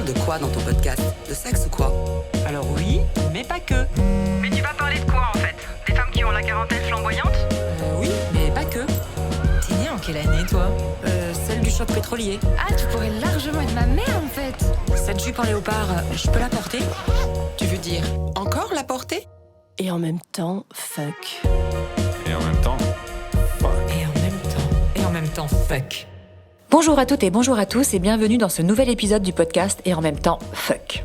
parles de quoi dans ton podcast? De sexe ou quoi? Alors oui, mais pas que. Mais tu vas parler de quoi en fait? Des femmes qui ont la quarantaine flamboyante? Oui, mais pas que. T'es née en quelle année, toi? Celle du choc pétrolier. Ah, tu pourrais largement être ma mère en fait. Cette jupe en léopard, je peux la porter? Tu veux dire encore la porter? Et en même temps, fuck. Et en même temps, Et en même temps, fuck. Bonjour à toutes et bonjour à tous et bienvenue dans ce nouvel épisode du podcast Et en même temps, fuck.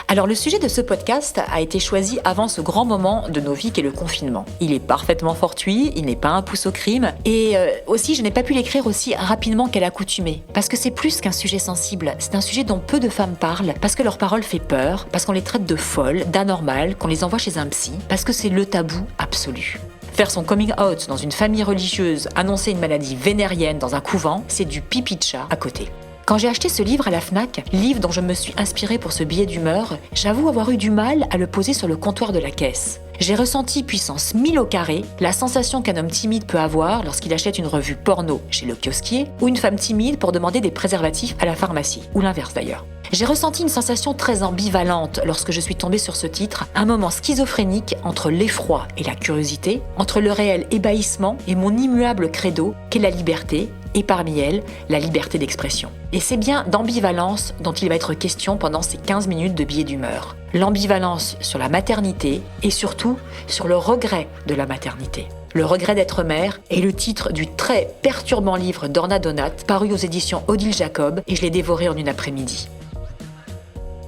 Alors le sujet de ce podcast a été choisi avant ce grand moment de nos vies qu'est le confinement. Il est parfaitement fortuit, il n'est pas un pouce au crime et aussi je n'ai pas pu l'écrire aussi rapidement qu'à l'accoutumée. Parce que c'est plus qu'un sujet sensible, c'est un sujet dont peu de femmes parlent, parce que leur parole fait peur, parce qu'on les traite de folles, d'anormales, qu'on les envoie chez un psy, parce que c'est le tabou absolu. Faire son coming out dans une famille religieuse, annoncer une maladie vénérienne dans un couvent, c'est du pipi de chat à côté. Quand j'ai acheté ce livre à la Fnac, livre dont je me suis inspirée pour ce billet d'humeur, j'avoue avoir eu du mal à le poser sur le comptoir de la caisse. J'ai ressenti puissance 1000 au carré, la sensation qu'un homme timide peut avoir lorsqu'il achète une revue porno chez le kiosquier, ou une femme timide pour demander des préservatifs à la pharmacie, ou l'inverse d'ailleurs. J'ai ressenti une sensation très ambivalente lorsque je suis tombée sur ce titre, un moment schizophrénique entre l'effroi et la curiosité, entre le réel ébahissement et mon immuable credo qu'est la liberté, et parmi elles, la liberté d'expression. Et c'est bien d'ambivalence dont il va être question pendant ces 15 minutes de billet d'humeur. L'ambivalence sur la maternité et surtout sur le regret de la maternité. Le regret d'être mère est le titre du très perturbant livre d'Orna Donat, paru aux éditions Odile Jacob, et je l'ai dévoré en une après-midi.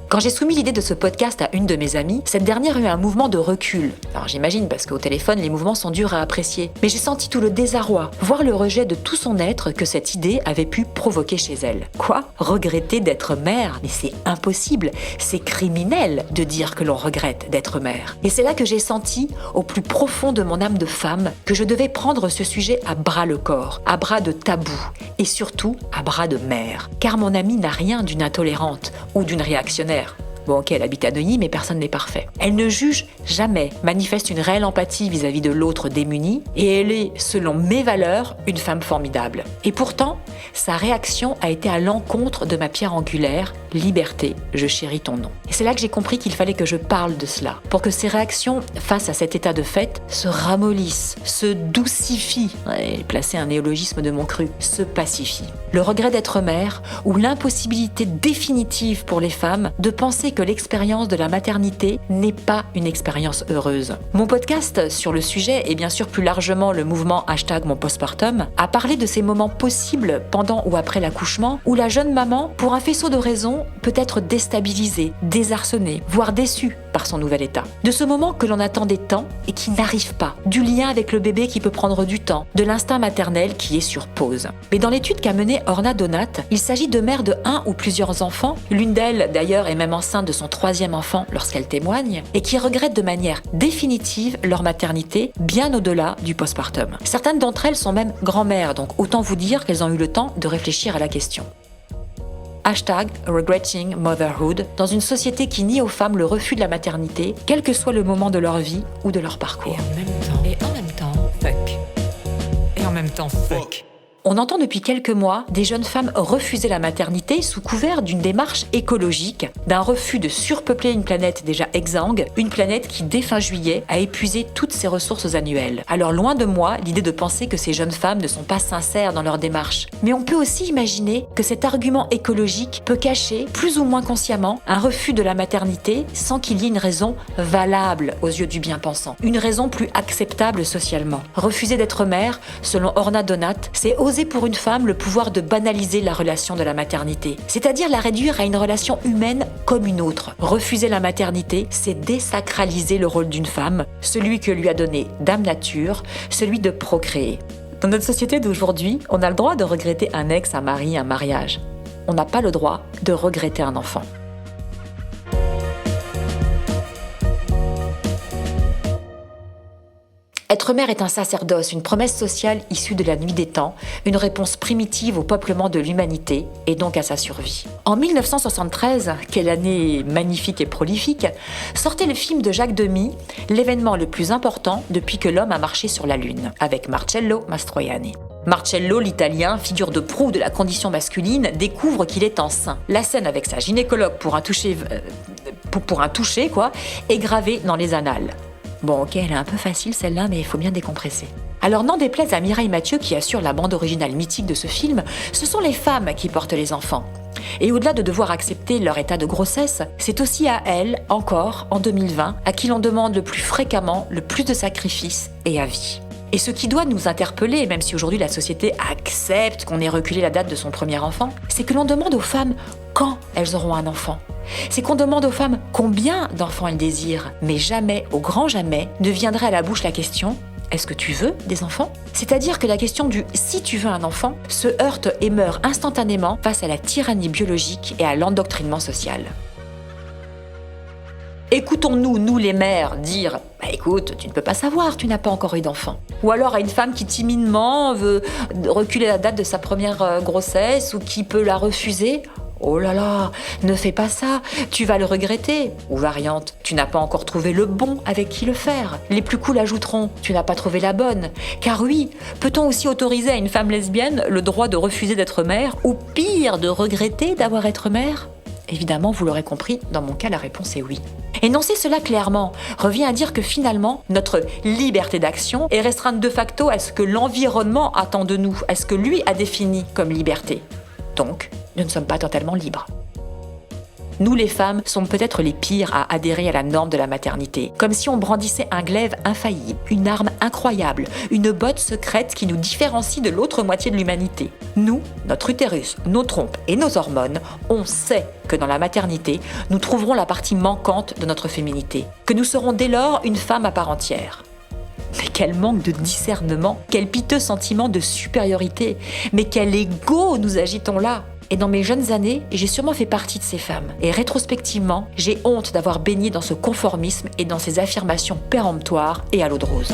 Quand j'ai soumis l'idée de ce podcast à une de mes amies, cette dernière a eu un mouvement de recul. Alors j'imagine parce qu'au téléphone, les mouvements sont durs à apprécier. Mais j'ai senti tout le désarroi, voire le rejet de tout son être que cette idée avait pu provoquer chez elle. Quoi? Regretter d'être mère? Mais c'est impossible, c'est criminel de dire que l'on regrette d'être mère. Et c'est là que j'ai senti, au plus profond de mon âme de femme, que je devais prendre ce sujet à bras le corps, à bras de tabou, et surtout à bras de mère. Car mon amie n'a rien d'une intolérante ou d'une réactionnaire. Bon ok, elle habite à Neuilly, mais personne n'est parfait. Elle ne juge jamais, manifeste une réelle empathie vis-à-vis de l'autre démuni, et elle est, selon mes valeurs, une femme formidable. Et pourtant, sa réaction a été à l'encontre de ma pierre angulaire, liberté, je chéris ton nom. Et c'est là que j'ai compris qu'il fallait que je parle de cela, pour que ces réactions, face à cet état de fait, se ramollissent, se doucifient, placer un néologisme de mon cru, se pacifient. Le regret d'être mère, ou l'impossibilité définitive pour les femmes de penser que l'expérience de la maternité n'est pas une expérience heureuse. Mon podcast sur le sujet, et bien sûr plus largement le mouvement #monpostpartum, a parlé de ces moments possibles pendant ou après l'accouchement où la jeune maman, pour un faisceau de raisons, peut être déstabilisée, désarçonnée, voire déçue par son nouvel état. De ce moment que l'on attendait tant et qui n'arrive pas, du lien avec le bébé qui peut prendre du temps, de l'instinct maternel qui est sur pause. Mais dans l'étude qu'a menée Orna Donat, il s'agit de mères de un ou plusieurs enfants, l'une d'elles d'ailleurs est même enceinte de son 3e enfant lorsqu'elle témoigne, et qui regrettent de manière définitive leur maternité bien au-delà du postpartum. Certaines d'entre elles sont même grand-mères, donc autant vous dire qu'elles ont eu le temps de réfléchir à la question. #regretting motherhood, dans une société qui nie aux femmes le refus de la maternité, quel que soit le moment de leur vie ou de leur parcours. Et en même temps, fuck. Et en même temps, fuck. On entend depuis quelques mois des jeunes femmes refuser la maternité sous couvert d'une démarche écologique, d'un refus de surpeupler une planète déjà exsangue, une planète qui, dès fin juillet, a épuisé toutes ses ressources annuelles. Alors loin de moi l'idée de penser que ces jeunes femmes ne sont pas sincères dans leur démarche. Mais on peut aussi imaginer que cet argument écologique peut cacher, plus ou moins consciemment, un refus de la maternité sans qu'il y ait une raison valable aux yeux du bien-pensant. Une raison plus acceptable socialement. Refuser d'être mère, selon Orna Donat, c'est oser pour une femme le pouvoir de banaliser la relation de la maternité, c'est-à-dire la réduire à une relation humaine comme une autre. Refuser la maternité, c'est désacraliser le rôle d'une femme, celui que lui a donné Dame Nature, celui de procréer. Dans notre société d'aujourd'hui, on a le droit de regretter un ex, un mari, un mariage. On n'a pas le droit de regretter un enfant. Être mère est un sacerdoce, une promesse sociale issue de la nuit des temps, une réponse primitive au peuplement de l'humanité et donc à sa survie. En 1973, quelle année magnifique et prolifique, sortait le film de Jacques Demy, l'événement le plus important depuis que l'homme a marché sur la Lune, avec Marcello Mastroianni. Marcello, l'Italien, figure de proue de la condition masculine, découvre qu'il est enceint. La scène avec sa gynécologue pour un toucher, est gravée dans les annales. Bon, ok, elle est un peu facile celle-là, mais il faut bien décompresser. Alors n'en déplaise à Mireille Mathieu qui assure la bande originale mythique de ce film, ce sont les femmes qui portent les enfants. Et au-delà de devoir accepter leur état de grossesse, c'est aussi à elles, encore, en 2020, à qui l'on demande le plus fréquemment le plus de sacrifices et à vie. Et ce qui doit nous interpeller, même si aujourd'hui la société accepte qu'on ait reculé la date de son premier enfant, c'est que l'on demande aux femmes quand elles auront un enfant. C'est qu'on demande aux femmes combien d'enfants elles désirent, mais jamais, au grand jamais, ne viendrait à la bouche la question « Est-ce que tu veux des enfants ?» C'est-à-dire que la question du « si tu veux un enfant » se heurte et meurt instantanément face à la tyrannie biologique et à l'endoctrinement social. Écoutons-nous, nous les mères, dire « Bah écoute, tu ne peux pas savoir, tu n'as pas encore eu d'enfant. » Ou alors à une femme qui timidement veut reculer la date de sa première grossesse ou qui peut la refuser. « Oh là là, ne fais pas ça, tu vas le regretter. » Ou variante, tu n'as pas encore trouvé le bon avec qui le faire. Les plus cool ajouteront, tu n'as pas trouvé la bonne. Car oui, peut-on aussi autoriser à une femme lesbienne le droit de refuser d'être mère, ou pire, de regretter d'avoir été mère ? Évidemment, vous l'aurez compris, dans mon cas, la réponse est oui. Énoncer cela clairement revient à dire que finalement, notre liberté d'action est restreinte de facto à ce que l'environnement attend de nous, à ce que lui a défini comme liberté. Donc, nous ne sommes pas totalement libres. Nous, les femmes, sommes peut-être les pires à adhérer à la norme de la maternité, comme si on brandissait un glaive infaillible, une arme incroyable, une botte secrète qui nous différencie de l'autre moitié de l'humanité. Nous, notre utérus, nos trompes et nos hormones, on sait que dans la maternité, nous trouverons la partie manquante de notre féminité, que nous serons dès lors une femme à part entière. Mais quel manque de discernement, quel piteux sentiment de supériorité, mais quel ego nous agitons là. Et dans mes jeunes années, j'ai sûrement fait partie de ces femmes. Et rétrospectivement, j'ai honte d'avoir baigné dans ce conformisme et dans ces affirmations péremptoires et à l'eau de rose.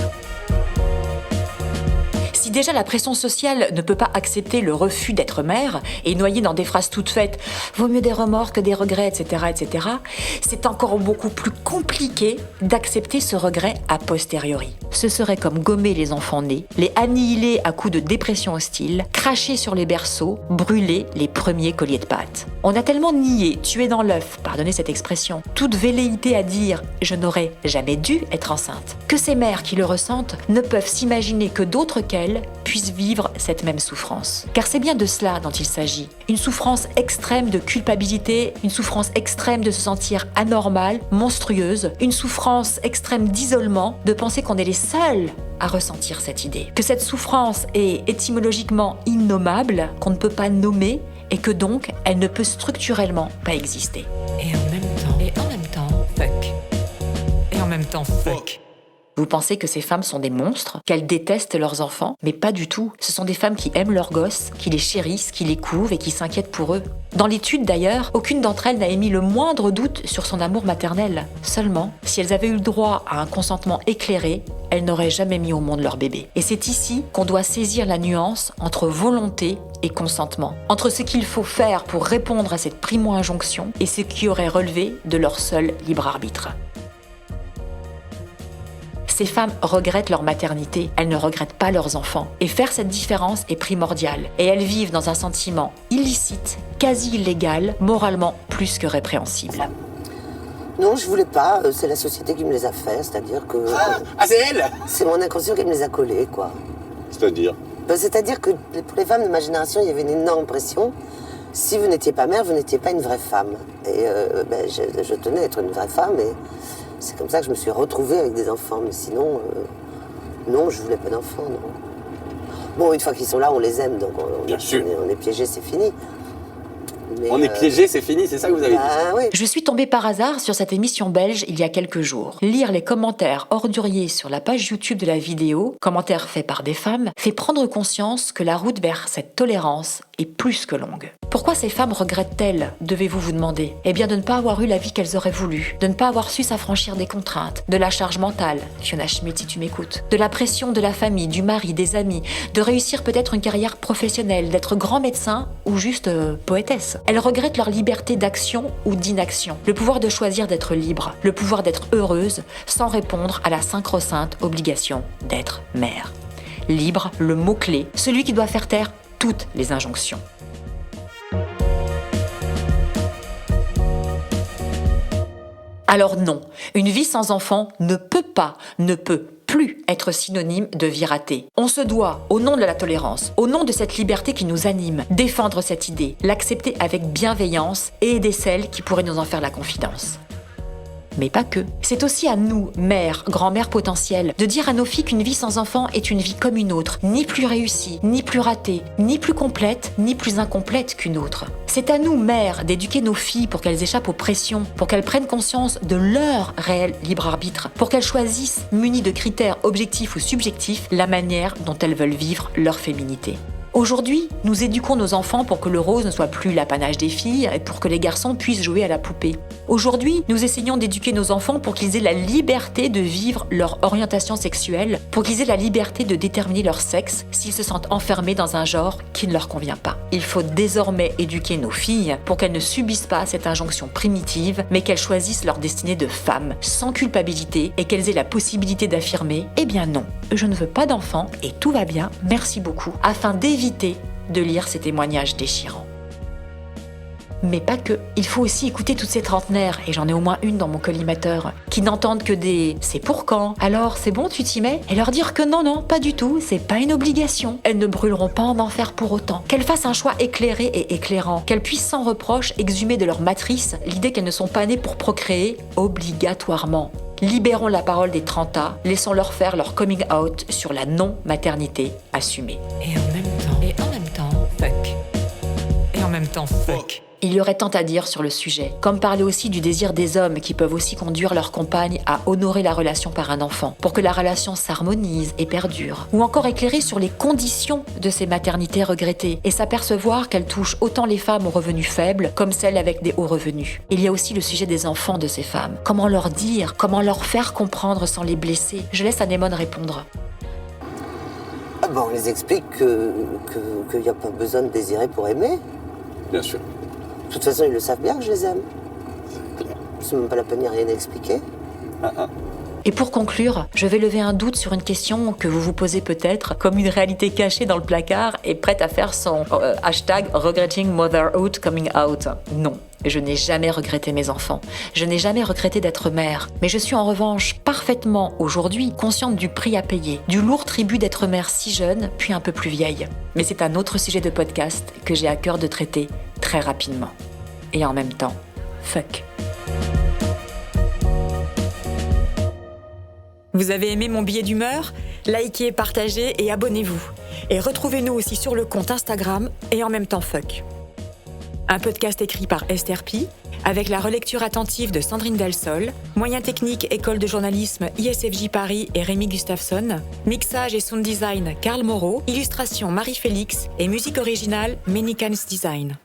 Si déjà la pression sociale ne peut pas accepter le refus d'être mère et noyer dans des phrases toutes faites « vaut mieux des remords que des regrets, etc. etc. », c'est encore beaucoup plus compliqué d'accepter ce regret a posteriori. Ce serait comme gommer les enfants nés, les annihiler à coups de dépression hostile, cracher sur les berceaux, brûler les premiers colliers de pâte. On a tellement nié, tué dans l'œuf, pardonnez cette expression, toute velléité à dire « je n'aurais jamais dû être enceinte », que ces mères qui le ressentent ne peuvent s'imaginer que d'autres qu'elles puissent vivre cette même souffrance. Car c'est bien de cela dont il s'agit. Une souffrance extrême de culpabilité, une souffrance extrême de se sentir anormale, monstrueuse, une souffrance extrême d'isolement, de penser qu'on est les seuls à ressentir cette idée. Que cette souffrance est étymologiquement innommable, qu'on ne peut pas nommer, et que donc elle ne peut structurellement pas exister. Et en même temps, fuck. Et en même temps, fuck. Vous pensez que ces femmes sont des monstres, qu'elles détestent leurs enfants, mais pas du tout. Ce sont des femmes qui aiment leurs gosses, qui les chérissent, qui les couvent et qui s'inquiètent pour eux. Dans l'étude d'ailleurs, aucune d'entre elles n'a émis le moindre doute sur son amour maternel. Seulement, si elles avaient eu le droit à un consentement éclairé, elles n'auraient jamais mis au monde leur bébé. Et c'est ici qu'on doit saisir la nuance entre volonté et consentement, entre ce qu'il faut faire pour répondre à cette primo-injonction et ce qui aurait relevé de leur seul libre arbitre. Ces femmes regrettent leur maternité, elles ne regrettent pas leurs enfants. Et faire cette différence est primordial. Et elles vivent dans un sentiment illicite, quasi illégal, moralement plus que répréhensible. Non, je voulais pas, c'est la société qui me les a fait, c'est-à-dire que... Ah, c'est elle ? C'est mon inconscient qui me les a collés, quoi. C'est-à-dire ? C'est-à-dire que pour les femmes de ma génération, il y avait une énorme pression. Si vous n'étiez pas mère, vous n'étiez pas une vraie femme. Et je tenais à être une vraie femme et... C'est comme ça que je me suis retrouvée avec des enfants, mais sinon, non, je voulais pas d'enfants, non. Bon, une fois qu'ils sont là, on les aime, donc on est piégés, c'est fini. Mais, on est piégés, c'est fini, c'est ça que vous avez dit. Oui. Je suis tombée par hasard sur cette émission belge il y a quelques jours. Lire les commentaires orduriers sur la page YouTube de la vidéo, commentaires faits par des femmes, fait prendre conscience que la route vers cette tolérance est plus que longue. Pourquoi ces femmes regrettent-elles, devez-vous vous demander ? Eh bien de ne pas avoir eu la vie qu'elles auraient voulu, de ne pas avoir su s'affranchir des contraintes, de la charge mentale, Fiona Schmidt si tu m'écoutes, de la pression de la famille, du mari, des amis, de réussir peut-être une carrière professionnelle, d'être grand médecin ou juste poétesse. Elles regrettent leur liberté d'action ou d'inaction, le pouvoir de choisir d'être libre, le pouvoir d'être heureuse sans répondre à la sacro-sainte obligation d'être mère. Libre, le mot-clé, celui qui doit faire taire toutes les injonctions. Alors non, une vie sans enfant ne peut plus être synonyme de vie ratée. On se doit, au nom de la tolérance, au nom de cette liberté qui nous anime, défendre cette idée, l'accepter avec bienveillance et aider celles qui pourraient nous en faire la confidence. Mais pas que. C'est aussi à nous, mères, grand-mères potentielles, de dire à nos filles qu'une vie sans enfant est une vie comme une autre, ni plus réussie, ni plus ratée, ni plus complète, ni plus incomplète qu'une autre. C'est à nous, mères, d'éduquer nos filles pour qu'elles échappent aux pressions, pour qu'elles prennent conscience de leur réel libre arbitre, pour qu'elles choisissent, munies de critères objectifs ou subjectifs, la manière dont elles veulent vivre leur féminité. Aujourd'hui, nous éduquons nos enfants pour que le rose ne soit plus l'apanage des filles et pour que les garçons puissent jouer à la poupée. Aujourd'hui, nous essayons d'éduquer nos enfants pour qu'ils aient la liberté de vivre leur orientation sexuelle, pour qu'ils aient la liberté de déterminer leur sexe s'ils se sentent enfermés dans un genre qui ne leur convient pas. Il faut désormais éduquer nos filles pour qu'elles ne subissent pas cette injonction primitive, mais qu'elles choisissent leur destinée de femme, sans culpabilité, et qu'elles aient la possibilité d'affirmer « Eh bien non, je ne veux pas d'enfant et tout va bien, merci beaucoup », afin d'éviter de lire ces témoignages déchirants. Mais pas que. Il faut aussi écouter toutes ces trentenaires, et j'en ai au moins une dans mon collimateur, qui n'entendent que des « c'est pour quand ? Alors c'est bon, tu t'y mets ?» et leur dire que non, pas du tout, c'est pas une obligation. Elles ne brûleront pas en enfer pour autant. Qu'elles fassent un choix éclairé et éclairant. Qu'elles puissent sans reproche exhumer de leur matrice l'idée qu'elles ne sont pas nées pour procréer obligatoirement. Libérons la parole des 30A, laissons-leur faire leur coming out sur la non-maternité assumée. Et en même temps, fuck. Et en même temps, fuck. Il y aurait tant à dire sur le sujet, comme parler aussi du désir des hommes qui peuvent aussi conduire leur compagne à honorer la relation par un enfant, pour que la relation s'harmonise et perdure, ou encore éclairer sur les conditions de ces maternités regrettées et s'apercevoir qu'elles touchent autant les femmes aux revenus faibles comme celles avec des hauts revenus. Il y a aussi le sujet des enfants de ces femmes. Comment leur dire, comment leur faire comprendre sans les blesser? Je laisse Anémone répondre. On les explique qu'il n'y a pas besoin de désirer pour aimer. Bien sûr. De toute façon, ils le savent bien que je les aime. C'est même pas la peine de rien expliquer. Et pour conclure, je vais lever un doute sur une question que vous vous posez peut-être, comme une réalité cachée dans le placard et prête à faire son hashtag regretting motherhood coming out. Non, je n'ai jamais regretté mes enfants. Je n'ai jamais regretté d'être mère. Mais je suis en revanche parfaitement aujourd'hui consciente du prix à payer, du lourd tribut d'être mère si jeune, puis un peu plus vieille. Mais c'est un autre sujet de podcast que j'ai à cœur de traiter très rapidement. Et en même temps, fuck. Vous avez aimé mon billet d'humeur ? Likez, partagez et abonnez-vous. Et retrouvez-nous aussi sur le compte Instagram et en même temps fuck. Un podcast écrit par Esther Pi, avec la relecture attentive de Sandrine Delsol, moyens techniques École de journalisme ISFJ Paris et Rémi Gustafsson, mixage et sound design Karl Moreau, illustration Marie-Félix et musique originale Menikans Design.